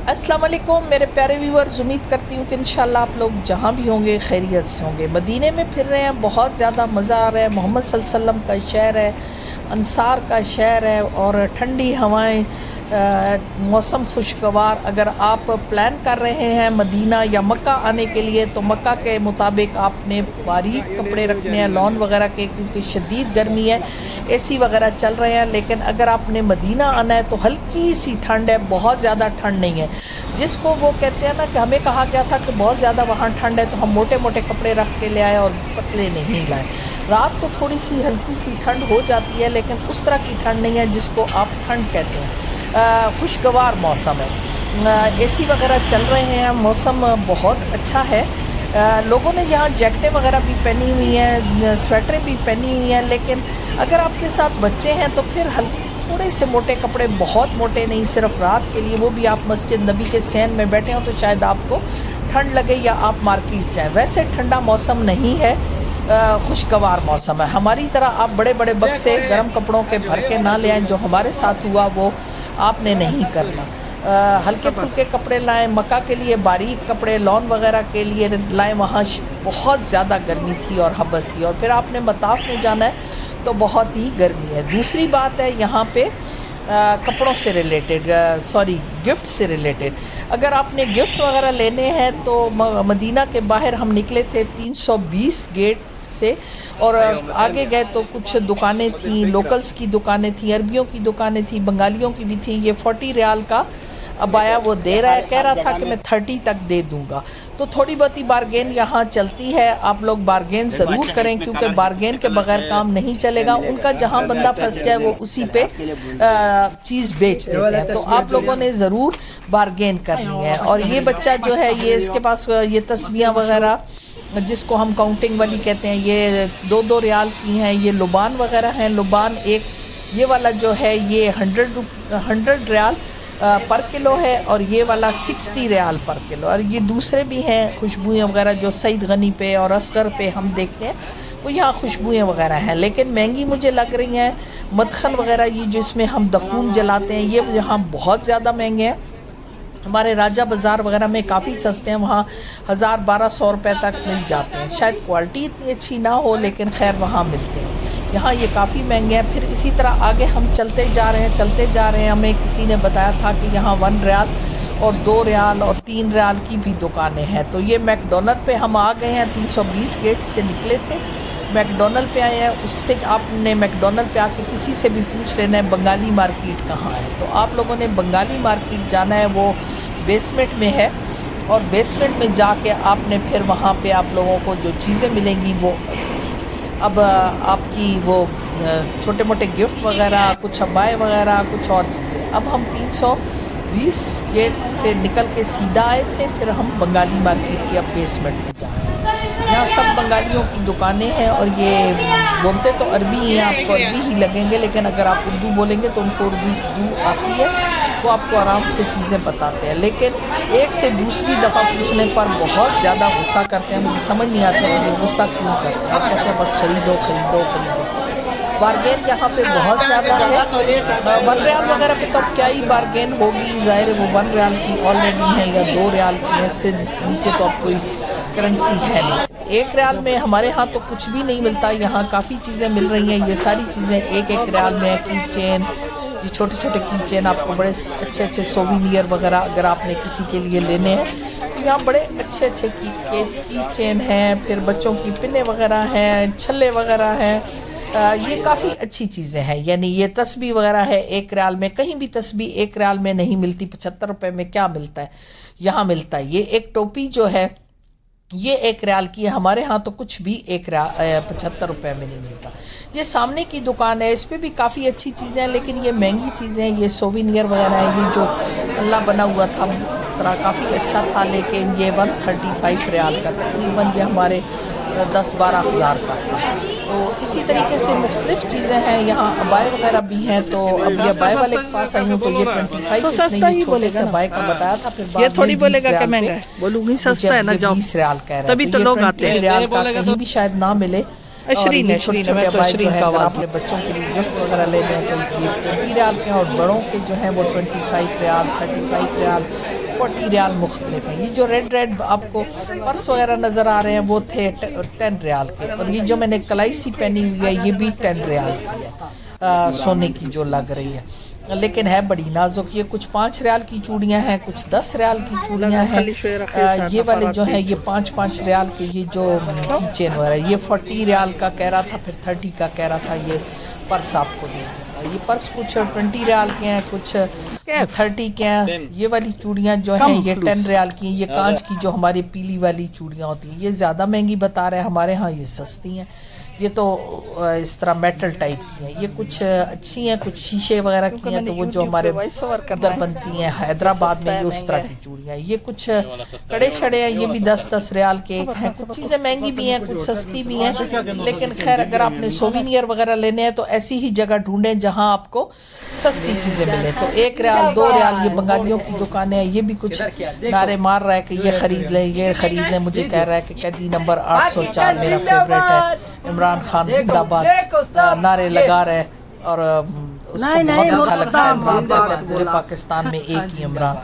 अस्सलाम वालेकुम मेरे प्यारे व्यूअर्स, उम्मीद करती हूँ कि इंशाल्लाह आप लोग जहाँ भी होंगे खैरियत से होंगे। मदीने में फिर रहे हैं, बहुत ज़्यादा मज़ा आ रहा है। मोहम्मद सल्लल्लाहु अलैहि वसल्लम का शहर है, अंसार का शहर है और ठंडी हवाएं, मौसम खुशगवार। अगर आप प्लान कर रहे हैं मदीना या मक्का आने के लिए तो मक्का के मुताबिक आपने बारीक कपड़े रखने हैं लॉन वगैरह के, क्योंकि शदीद गर्मी है, एसी वगैरह चल रहे हैं। लेकिन अगर आपने मदीना आना है तो हल्की सी ठंड है, बहुत ज़्यादा ठंड नहीं है। जिसको वो कहते हैं ना कि हमें कहा गया था कि बहुत ज़्यादा वहाँ ठंड है तो हम मोटे मोटे कपड़े रख के ले आए और पतले नहीं लाए। रात को थोड़ी सी हल्की सी ठंड हो जाती है, लेकिन उस तरह की ठंड नहीं है जिसको आप ठंड कहते हैं। खुशगवार मौसम है, एसी वगैरह चल रहे हैं, मौसम बहुत अच्छा है। लोगों ने यहाँ जैकेटें वगैरह भी पहनी हुई हैं, स्वेटरें भी पहनी हुई हैं। लेकिन अगर आपके साथ बच्चे हैं तो फिर थोड़े से मोटे कपड़े, बहुत मोटे नहीं, सिर्फ रात के लिए, वो भी आप मस्जिद नबी के सैन में बैठे हो तो शायद आपको ठंड लगे या आप मार्केट जाएं। वैसे ठंडा मौसम नहीं है, खुशगवार मौसम है। हमारी तरह आप बड़े बड़े बक्से गर्म कपड़ों के भर के ना ले आएँ। जो हमारे साथ हुआ वो आपने नहीं करना। हल्के फुल्के कपड़े लाएं, मक्का के लिए बारीक कपड़े, लॉन वगैरह के लिए लाएं। वहाँ बहुत ज़्यादा गर्मी थी और हबस थी। और फिर आपने मताफ में जाना है तो बहुत ही गर्मी है। दूसरी बात है यहाँ पे कपड़ों से रिलेटेड, गिफ्ट से रिलेटेड, अगर आपने गिफ्ट वगैरह लेने हैं तो मदीना के बाहर हम निकले थे 320 गेट से, और आगे गए तो कुछ दुकानें थी, लोकल्स की दुकानें थी, अरबियों की दुकानें थी, बंगालियों की भी थी। ये 40 रियाल का अबाया वो दे रहा है, कह रहा था कि मैं 30 तक दे दूंगा। तो थोड़ी बहुत ही बारगेन यहाँ चलती है, आप लोग बारगेन ज़रूर करें, क्योंकि बारगेन के बगैर काम नहीं चलेगा। उनका जहाँ बंदा फंस जाए वो उसी पे चीज़ बेच देते हैं, तो आप लोगों ने ज़रूर बारगेन करनी है। और ये बच्चा जो है, ये इसके पास ये तस्बीहां वगैरह जिसको हम काउंटिंग वाली कहते हैं, ये 2-2 रियाल की हैं। ये लुबान वगैरह हैं। लुबान एक ये वाला जो है ये 100 रियाल पर किलो है, और ये वाला 60 रियाल पर किलो। और ये दूसरे भी हैं खुशबुएँ वगैरह जो सईद गनी पे और असगर पे हम देखते हैं, वो यहाँ खुशबुएँ वगैरह हैं, लेकिन महंगी मुझे लग रही हैं। मदखन वगैरह ये जिसमें हम दखून जलाते हैं, ये यहाँ बहुत ज़्यादा महंगे हैं। हमारे राजा बाज़ार वगैरह में काफ़ी सस्ते हैं, वहाँ 1000-1200 रुपये तक मिल जाते हैं। शायद क्वालिटी इतनी अच्छी ना हो, लेकिन खैर वहाँ मिलते हैं। यहाँ ये काफ़ी महंगे हैं। फिर इसी तरह आगे हम चलते जा रहे हैं। हमें किसी ने बताया था कि यहाँ 1 रियाल और 2 रियाल और 3 रियाल की भी दुकानें हैं। तो ये मैकडोनल्ड पे हम आ गए हैं, 320 गेट से निकले थे, मैकडोनल्ड पे आए हैं। उससे आपने मैकडोनल्ड पे आके किसी से भी पूछ लेना है बंगाली मार्केट कहाँ है। तो आप लोगों ने बंगाली मार्केट जाना है, वो बेसमेंट में है, और बेसमेंट में जाके आपने फिर वहाँ पे आप लोगों को जो चीज़ें मिलेंगी वो अब आपकी वो छोटे मोटे गिफ्ट वगैरह, कुछ अबाए वगैरह, कुछ और चीज़ें। अब हम 320 गेट से निकल के सीधा आए थे, फिर हम बंगाली मार्केट के अब बेसमेंट में जा रहे हैं। यहाँ सब बंगालियों की दुकानें हैं, और ये बोलते तो अरबी हैं, आपको अरबी ही लगेंगे, लेकिन अगर आप उर्दू बोलेंगे तो उनको उर्दू आती है, वो आपको आराम से चीज़ें बताते हैं। लेकिन एक से दूसरी दफ़ा पूछने पर बहुत ज़्यादा गुस्सा करते हैं। मुझे समझ नहीं आता कि ये गुस्सा क्यों करते हैं। आप कहते हैं बस खरीदो खरीदो खरीदो। बारगेन यहाँ पे बहुत ज़्यादा है। 1 रियाल वगैरह पे तो अब क्या ही बारगेन होगी, ज़ाहिर है वो 1 रियाल की ऑलरेडी है या 2 रियाल की है, इससे नीचे तो अब कोई करेंसी है नहीं। 1 रियाल में हमारे यहाँ तो कुछ भी नहीं मिलता, यहाँ काफ़ी चीज़ें मिल रही हैं। ये सारी चीज़ें 1-1 रियाल में है। की चेन, ये छोटे छोटे की चेन, आपको बड़े अच्छे अच्छे सोविनियर वगैरह अगर आपने किसी के लिए लेने हैं तो यहाँ बड़े अच्छे अच्छे की चेन हैं। फिर बच्चों की पिने वगैरह हैं, छल्ले वगैरह हैं। ये काफ़ी अच्छी चीज़ें हैं। यानी ये तस्बीह वगैरह है 1 रियाल में, कहीं भी तस्बीह 1 रियाल में नहीं मिलती। 75 रुपये में क्या मिलता है, यहाँ मिलता है। ये एक टोपी जो है ये 1 रियाल की है, हमारे यहाँ तो कुछ भी 75 रुपये में नहीं मिलता। ये सामने की दुकान है, इस पर भी काफ़ी अच्छी चीज़ें हैं, लेकिन ये महंगी चीज़ें हैं। ये सोविनियर वगैरह है, ये जो अल्लाह बना हुआ था इस तरह काफ़ी अच्छा था, लेकिन ये 135 रियाल का, तकरीबन ये हमारे 10-12 हज़ार का था। तो इसी तरीके से मुख्तलिफ चीज़ें हैं। यहाँ अबाए वगैरह भी हैं। तो अब ये अबाए वाले के पास आई हूँ तो ये 25 तो इसने ये छोटे से अबाए का बताया था। फिर ये थोड़ी बोलेगा कि महंगा है, बोलूँगी सस्ता है ना, जाओ 20 रियाल कह रहे हैं, तभी तो लोग आते हैं। रियाल का कहीं भी शायद ना मिले। और ये छोटे छोटे अबाए जो है, अगर आपने बच्चों के लिए गिफ्ट वगैरह लेने हैं तो ये 20 रियाल के हैं, और बड़ों के जो हैं वो 25 रियाल, 35 रियाल, 40 ریال مختلف ہیں. یہ جو ریڈ آپ کو پرس وغیرہ نظر آ رہے ہیں وہ تھے 10 ریال کے, اور یہ جو میں نے کلائی سی پہنی ہوئی ہے یہ بھی 10 ریال کی ہے, سونے کی جو لگ رہی ہے, لیکن ہے بڑی نازک. یہ کچھ 5 ریال کی چوڑیاں ہیں, کچھ 10 ریال کی چوڑیاں ہیں. یہ والے جو ہیں یہ 5 ریال کے, یہ جو کی چین وغیرہ یہ 40 ریال کا کہہ رہا تھا, پھر 30 کا کہہ رہا تھا. یہ پرس آپ کو دے دوں گا. یہ پرس کچھ 20 ریال کے ہیں, کچھ 30 کے ہیں. یہ والی چوڑیاں جو ہیں یہ 10 ریال کی ہیں. یہ کانچ کی جو ہماری پیلی والی چوڑیاں ہوتی ہیں یہ زیادہ مہنگی بتا رہے ہیں, ہمارے ہاں یہ سستی ہیں. یہ تو اس طرح میٹل ٹائپ کی ہیں. یہ کچھ اچھی ہیں, کچھ شیشے وغیرہ کی ہیں, تو وہ جو ہمارے ادھر بنتی ہیں حیدرآباد میں, یہ اس طرح کی چوڑیاں ہیں. یہ کچھ کڑے شڑے ہیں, یہ بھی 10 ریال کے ایک ہیں. کچھ چیزیں مہنگی بھی ہیں, کچھ سستی بھی ہیں, لیکن خیر اگر آپ نے سووینئر وغیرہ لینے ہیں تو ایسی ہی جگہ ڈھونڈیں جہاں آپ کو سستی چیزیں ملیں. تو 1 ریال 2 ریال یہ بنگالیوں کی دکانیں ہیں. یہ بھی کچھ نعرے مار رہا ہے کہ یہ خرید لیں, یہ خرید لیں. مجھے کہہ رہا ہے کہ قیدی نمبر 804 میرا فیوریٹ ہے, عمران خان زندہ باد نعرے لگا رہے, اور اس کو بہت اچھا لگتا ہے. عمران کہتے ہیں پورے پاکستان میں ایک ہی عمران.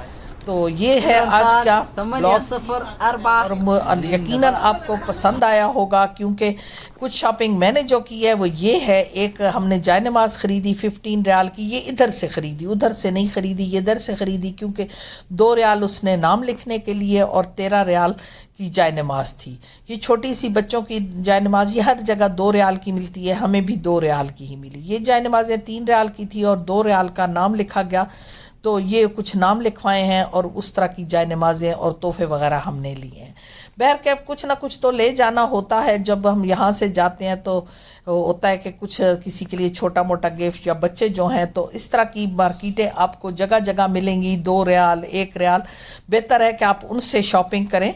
تو یہ ہے آج کا بلاگ, اور یقیناً آپ کو پسند آیا ہوگا, کیونکہ کچھ شاپنگ میں نے جو کی ہے وہ یہ ہے. ایک ہم نے جائے نماز خریدی 15 ریال کی, یہ ادھر سے خریدی, ادھر سے نہیں خریدی, یہ ادھر سے خریدی, کیونکہ 2 ریال اس نے نام لکھنے کے لیے اور 13 ریال کی جائے نماز تھی. یہ چھوٹی سی بچوں کی جائے نماز, یہ ہر جگہ 2 ریال کی ملتی ہے, ہمیں بھی 2 ریال کی ہی ملی. یہ جائے نمازیں 3 ریال کی تھی اور 2 ریال کا نام لکھا گیا, تو یہ کچھ نام لکھوائے ہیں اور اس طرح کی جائے نمازیں اور تحفے وغیرہ ہم نے لیے ہیں. بہرکیف کچھ نہ کچھ تو لے جانا ہوتا ہے. جب ہم یہاں سے جاتے ہیں تو ہوتا ہے کہ کچھ کسی کے لیے چھوٹا موٹا گفٹ, یا بچے جو ہیں, تو اس طرح کی مارکیٹیں آپ کو جگہ جگہ ملیں گی. 2 ریال 1 ریال, بہتر ہے کہ آپ ان سے شاپنگ کریں.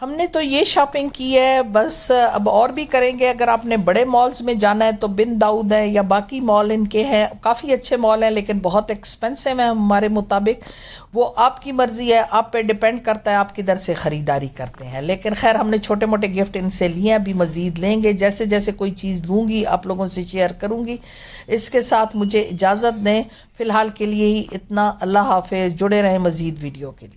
ہم نے تو یہ شاپنگ کی ہے بس, اب اور بھی کریں گے. اگر آپ نے بڑے مالز میں جانا ہے تو بن داؤد ہے یا باقی مال ان کے ہیں, کافی اچھے مال ہیں, لیکن بہت ایکسپینسو ہیں ہمارے مطابق. وہ آپ کی مرضی ہے, آپ پہ ڈیپینڈ کرتا ہے آپ کدھر سے خریداری کرتے ہیں. لیکن خیر ہم نے چھوٹے موٹے گفٹ ان سے لیے ہیں, ابھی مزید لیں گے. جیسے جیسے کوئی چیز لوں گی آپ لوگوں سے شیئر کروں گی. اس کے ساتھ مجھے اجازت دیں, فی الحال کے لیے ہی اتنا. اللہ حافظ. جڑے رہیں مزید ویڈیو کے لیے.